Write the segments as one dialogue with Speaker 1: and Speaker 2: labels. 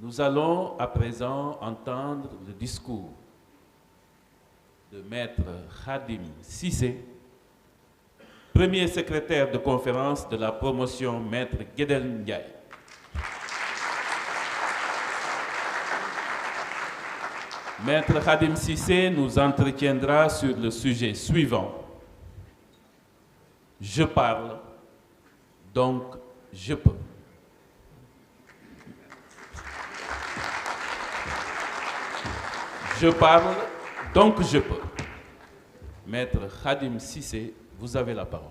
Speaker 1: Nous allons à présent entendre le discours de Maître Khadim Cissé, premier secrétaire de conférence de la promotion Maître Guédel Ndiaye. Maître Khadim Cissé nous entretiendra sur le sujet suivant. Je parle, donc je peux. Je parle, donc je peux. Maître Khadim Cissé, vous avez la parole.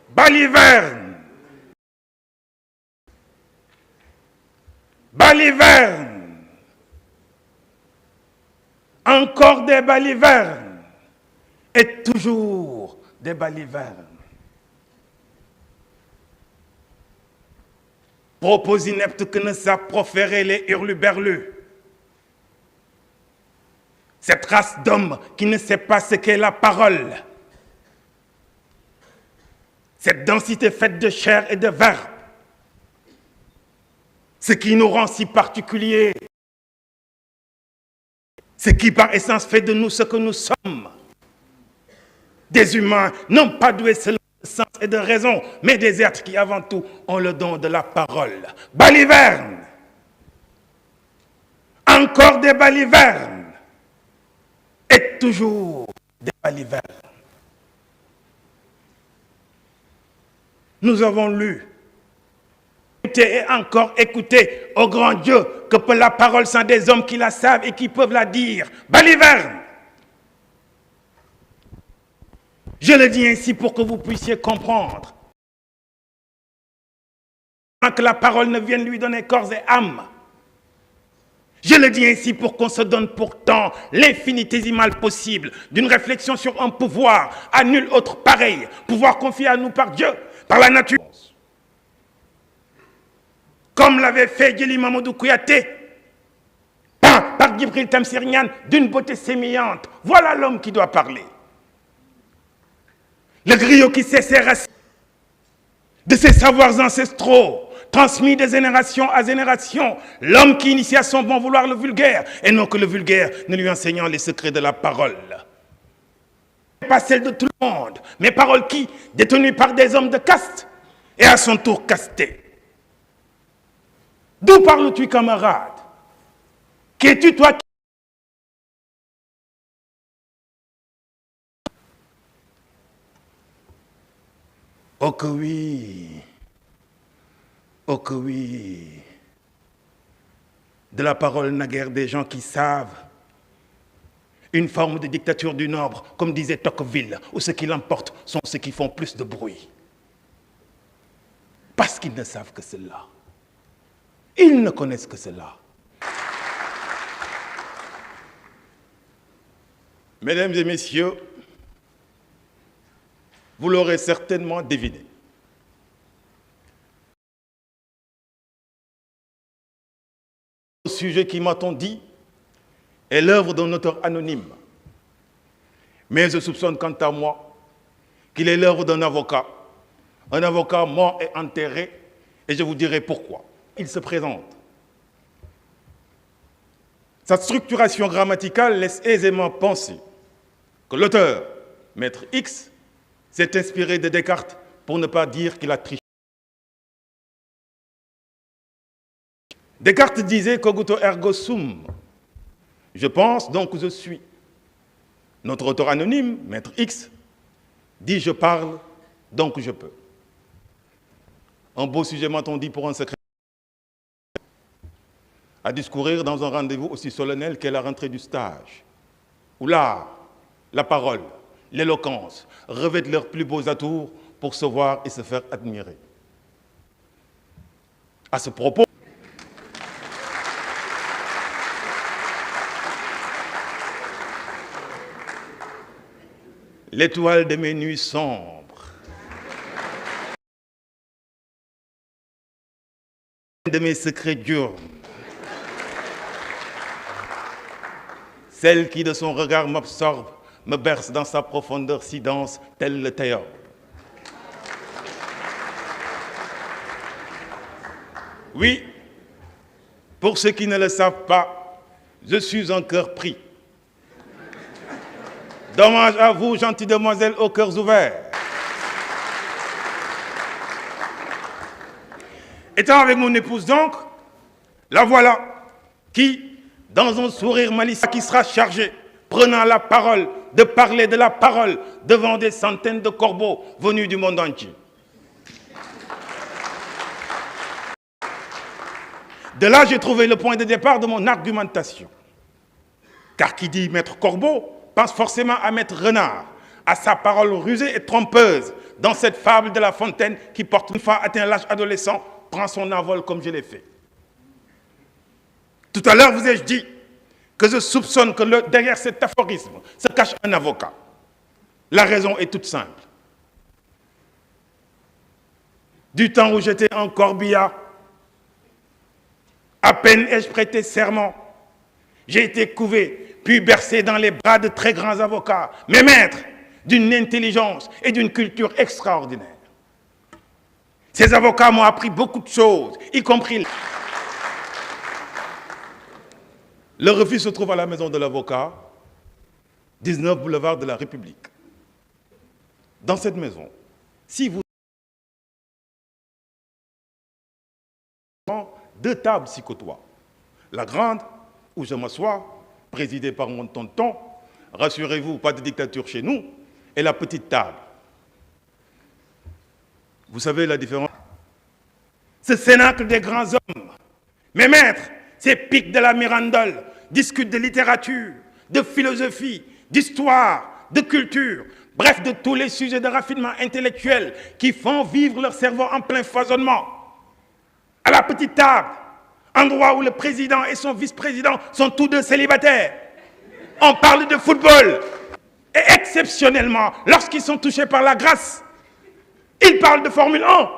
Speaker 2: Baliverne, balivernes, encore des balivernes et toujours des balivernes. Propos ineptes que ne savent proférer les hurluberlus. Cette race d'hommes qui ne sait pas ce qu'est la parole. Cette densité faite de chair et de verbe. Ce qui nous rend si particuliers. Ce qui par essence fait de nous ce que nous sommes. Des humains non pas doués seulement de sens et de raison, mais des êtres qui avant tout ont le don de la parole. Balivernes. Encore des balivernes. Et toujours des balivernes. Nous avons lu, écouté et encore écouté, ô grand Dieu, que peut la parole sans des hommes qui la savent et qui peuvent la dire. Baliverne. Je le dis ainsi pour que vous puissiez comprendre que la parole ne vienne lui donner corps et âme. Je le dis ainsi pour qu'on se donne pourtant l'infinitésimal possible d'une réflexion sur un pouvoir à nul autre pareil, pouvoir confié à nous par Dieu, par la nature. Comme l'avait fait Djeli Mamadou Kouyaté, par Djibril Tamsir Niane, d'une beauté sémillante. Voilà l'homme qui doit parler. Le griot qui sait ses racines, de ses savoirs ancestraux, transmis de génération à génération, l'homme qui initie à son bon vouloir le vulgaire, et non que le vulgaire ne lui enseignant les secrets de la parole. Pas celle de tout le monde, mais parole qui, détenues par des hommes de caste, et à son tour castée. D'où parles-tu, camarade? Qui es-tu, toi qui... Oh que oui, oh que oui, de la parole naguère des gens qui savent, une forme de dictature du nombre, comme disait Tocqueville, où ceux qui l'emportent sont ceux qui font plus de bruit. Parce qu'ils ne savent que cela. Ils ne connaissent que cela. Mesdames et messieurs, vous l'aurez certainement deviné. Le sujet qui m'a-t-on dit est l'œuvre d'un auteur anonyme. Mais je soupçonne quant à moi qu'il est l'œuvre d'un avocat mort et enterré, et je vous dirai pourquoi. Il se présente. Sa structuration grammaticale laisse aisément penser que l'auteur, Maître X, s'est inspiré de Descartes pour ne pas dire qu'il a triché. Descartes disait cogito ergo sum. Je pense, donc je suis. Notre auteur anonyme, Maître X, dit je parle, donc je peux. Un beau sujet m'a-t-on dit pour un secret. à discourir dans un rendez-vous aussi solennel qu'est la rentrée du stage, où l'art, la parole, l'éloquence revêtent leurs plus beaux atours pour se voir et se faire admirer. À ce propos, l'étoile de mes nuits sombres, de mes secrets diurnes, celle qui de son regard m'absorbe, me berce dans sa profondeur si dense, tel le théâtre. Oui, pour ceux qui ne le savent pas, je suis un cœur pris. Dommage à vous, gentilles demoiselles aux cœurs ouverts. Étant avec mon épouse donc, la voilà qui, dans un sourire malicieux qui sera chargé, prenant la parole, de parler de la parole devant des centaines de corbeaux venus du monde entier. De là, j'ai trouvé le point de départ de mon argumentation. Car qui dit maître corbeau pense forcément à maître renard, à sa parole rusée et trompeuse dans cette fable de La Fontaine qui porte une fois atteint l'âge adolescent, prend son envol comme je l'ai fait. Tout à l'heure, vous ai-je dit que je soupçonne que derrière cet aphorisme se cache un avocat. La raison est toute simple. Du temps où j'étais en corbillard, à peine ai-je prêté serment, j'ai été couvé, puis bercé dans les bras de très grands avocats, mes maîtres, d'une intelligence et d'une culture extraordinaire. Ces avocats m'ont appris beaucoup de choses, y compris... Le refuge se trouve à la maison de l'avocat, 19 boulevard de la République. Dans cette maison, si vous... Deux tables s'y côtoient. La grande, où je m'assois, présidée par mon tonton, rassurez-vous, pas de dictature chez nous, et la petite table. Vous savez la différence? Ce cénacle des grands hommes, mes maîtres, ces pics de la mirandole, discutent de littérature, de philosophie, d'histoire, de culture, bref, de tous les sujets de raffinement intellectuel qui font vivre leur cerveau en plein foisonnement. À la petite table, endroit où le président et son vice-président sont tous deux célibataires. On parle de football. Et exceptionnellement, lorsqu'ils sont touchés par la grâce, ils parlent de Formule 1.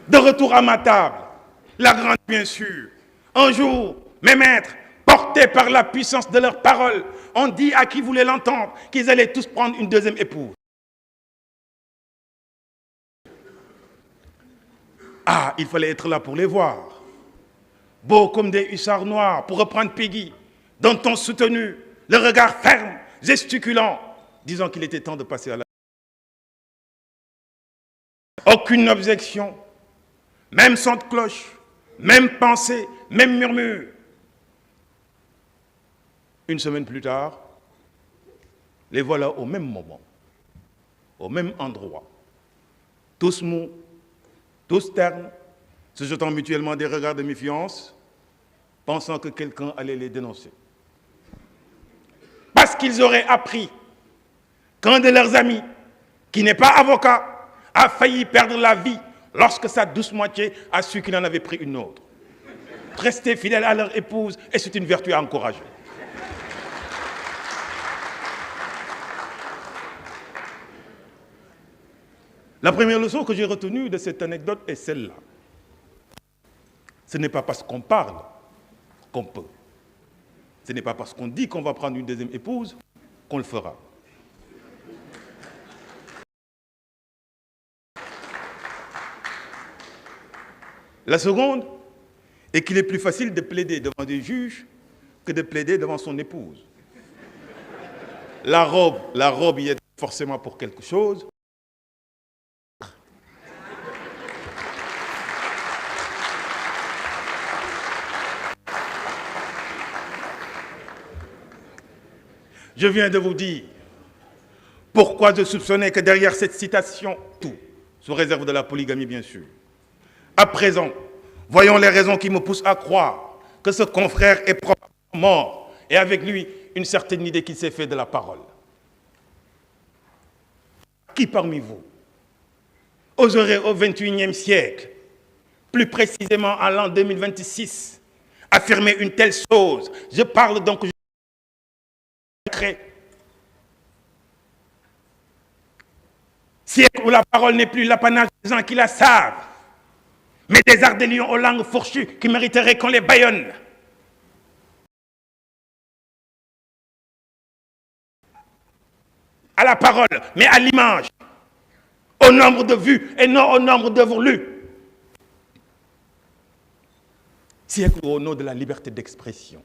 Speaker 2: De retour à ma table, la grande bien sûr. Un jour, mes maîtres, portés par la puissance de leurs paroles, ont dit à qui voulait l'entendre qu'ils allaient tous prendre une deuxième épouse. Ah, il fallait être là pour les voir. Beaux comme des hussards noirs, pour reprendre Peggy, d'un ton soutenu, le regard ferme, gesticulant, disant qu'il était temps de passer à la... Aucune objection, même son de cloche, même pensée, même murmure. Une semaine plus tard, les voilà au même moment, au même endroit, tous mous, tous ternes, se jetant mutuellement des regards de méfiance, pensant que quelqu'un allait les dénoncer. Parce qu'ils auraient appris qu'un de leurs amis, qui n'est pas avocat, a failli perdre la vie lorsque sa douce moitié a su qu'il en avait pris une autre. Rester fidèles à leur épouse, et c'est une vertu à encourager. La première leçon que j'ai retenue de cette anecdote est celle-là. Ce n'est pas parce qu'on parle qu'on peut. Ce n'est pas parce qu'on dit qu'on va prendre une deuxième épouse qu'on le fera. La seconde est qu'il est plus facile de plaider devant des juges que de plaider devant son épouse. La robe y est forcément pour quelque chose. Je viens de vous dire pourquoi je soupçonnais que derrière cette citation, tout sous réserve de la polygamie bien sûr. À présent, voyons les raisons qui me poussent à croire que ce confrère est probablement mort et avec lui une certaine idée qu'il s'est fait de la parole. Qui parmi vous oserait au XXIe siècle, plus précisément en l'an 2026, affirmer une telle chose? Je parle donc de siècle où la parole n'est plus l'apanage des gens qui la savent, mais des ardélions aux langues fourchues qui mériteraient qu'on les bâillonne. À la parole, mais à l'image, au nombre de vues et non au nombre d'œuvres lues. Siècle où au nom de la liberté d'expression,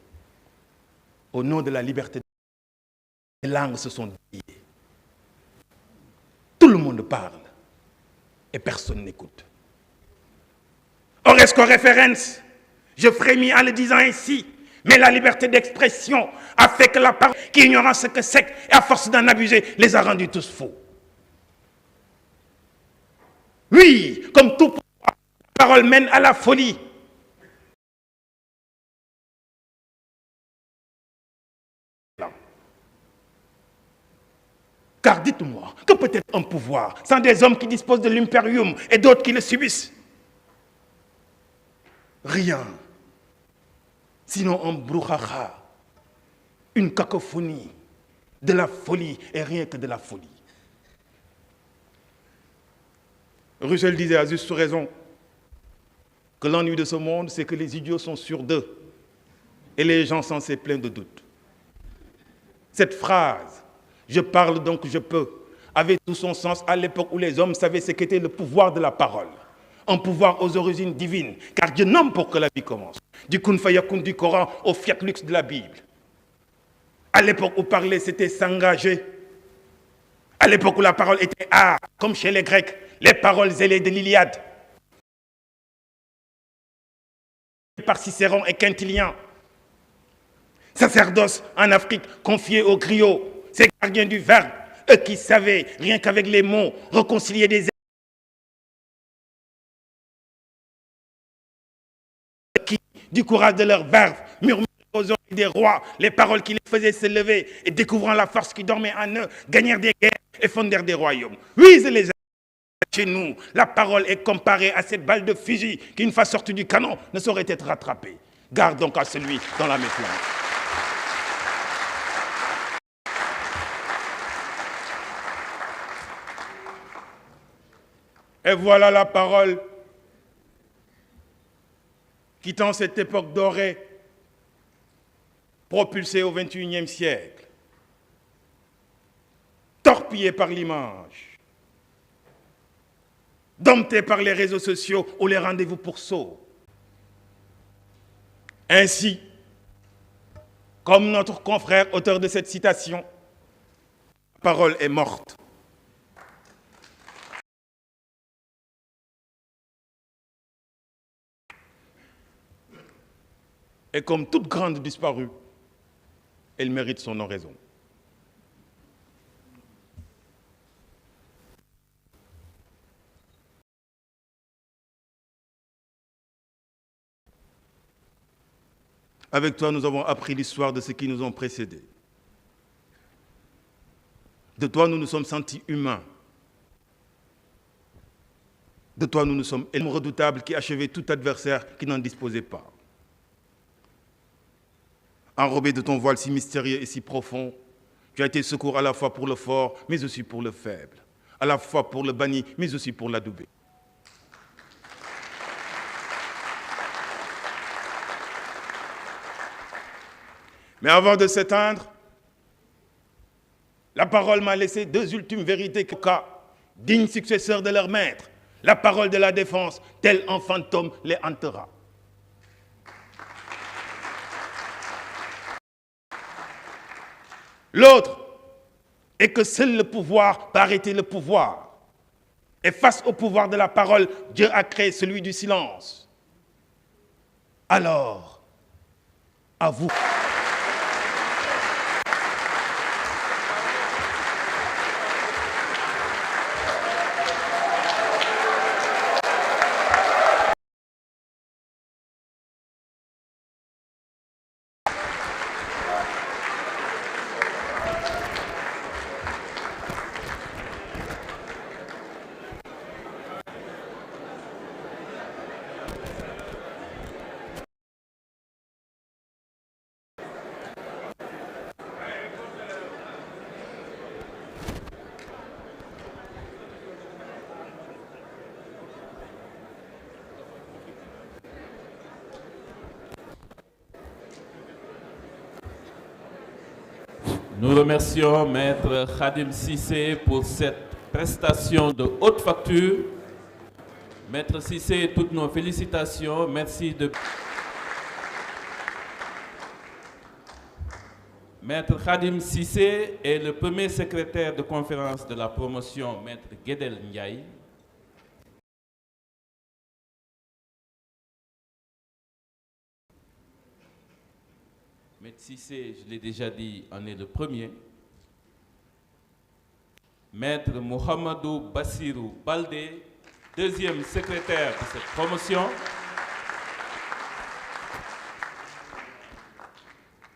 Speaker 2: au nom de la liberté, les langues se sont déliées. Tout le monde parle et personne n'écoute. Horesco référence, je frémis en le disant ainsi, mais la liberté d'expression a fait que la parole, qui ignorant ce que c'est, et à force d'en abuser, les a rendus tous faux. Oui, comme tout pouvoir, la parole mène à la folie. Car dites-moi, que peut être un pouvoir sans des hommes qui disposent de l'impérium et d'autres qui le subissent? Rien. Sinon un brouhaha, une cacophonie, de la folie et rien que de la folie. Russell disait à juste raison que l'ennui de ce monde, c'est que les idiots sont sûrs d'eux et les gens censés pleins de doutes. Cette phrase, je parle donc je peux, avait tout son sens à l'époque où les hommes savaient ce qu'était le pouvoir de la parole. Un pouvoir aux origines divines, car Dieu nomme pour que la vie commence. Du kun fayakun du Coran au fiat lux de la Bible. À l'époque où parler, c'était s'engager. À l'époque où la parole était art, comme chez les Grecs, les paroles zélées de l'Iliade. Par Cicéron et Quintilien. Sacerdoce en Afrique confié aux griots, ces gardiens du verbe, eux qui savaient, rien qu'avec les mots, réconcilier des qui, du courage de leur verbe, murmuraient aux oreilles des rois les paroles qui les faisaient se lever et découvrant la force qui dormait en eux, gagnèrent des guerres et fondèrent des royaumes. Oui, je les ai. Chez nous, la parole est comparée à cette balle de fusil qui, une fois sortie du canon, ne saurait être rattrapée. Garde donc à celui dans la méfiance. Et voilà la parole, quittant cette époque dorée, propulsée au XXIe siècle, torpillée par l'image, domptée par les réseaux sociaux ou les rendez-vous pour sots. Ainsi, comme notre confrère auteur de cette citation, la parole est morte. Et comme toute grande disparue, elle mérite son oraison. Avec toi, nous avons appris l'histoire de ceux qui nous ont précédés. De toi, nous nous sommes sentis humains. De toi, nous nous sommes l'homme redoutable qui achevait tout adversaire qui n'en disposait pas. Enrobé de ton voile si mystérieux et si profond, tu as été secours à la fois pour le fort, mais aussi pour le faible, à la fois pour le banni, mais aussi pour l'adoubé. Mais avant de s'éteindre, la parole m'a laissé deux ultimes vérités cas, dignes successeurs de leur maître. La parole de la défense, tel un fantôme les hantera. L'autre est que seul le pouvoir peut arrêter le pouvoir. Et face au pouvoir de la parole, Dieu a créé celui du silence. Alors, à vous.
Speaker 1: Nous remercions Maître Khadim Cissé pour cette prestation de haute facture. Maître Cissé, toutes nos félicitations. Merci de... Maître Khadim Cissé est le premier secrétaire de conférence de la promotion Maître Guédel Ndiaye. Maître Cissé, je l'ai déjà dit, en est le premier. Maître Mohamedou Bassirou Baldé, deuxième secrétaire de cette promotion.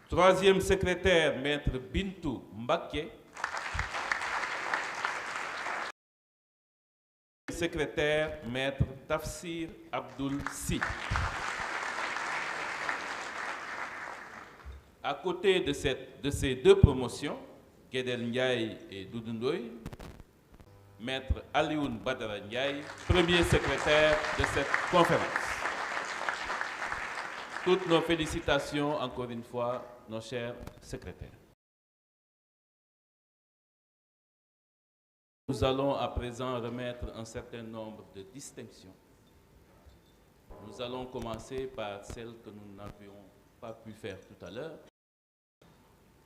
Speaker 1: Troisième secrétaire, Maître Bintou Mbaké. Secrétaire, Maître Tafsir Abdoul Si. À côté de ces deux promotions, Guédel Ndiaye et Doudou Ndoye, Maître Alioune Badara Ndiaye, premier secrétaire de cette conférence. Toutes nos félicitations, encore une fois, nos chers secrétaires. Nous allons à présent remettre un certain nombre de distinctions. Nous allons commencer par celle que nous n'avions pas pu faire tout à l'heure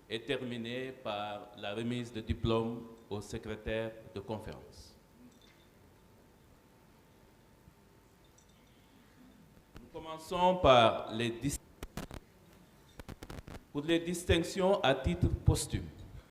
Speaker 1: et terminer par la remise de diplôme au secrétaire de conférence. Nous commençons par les distinctions à titre posthume.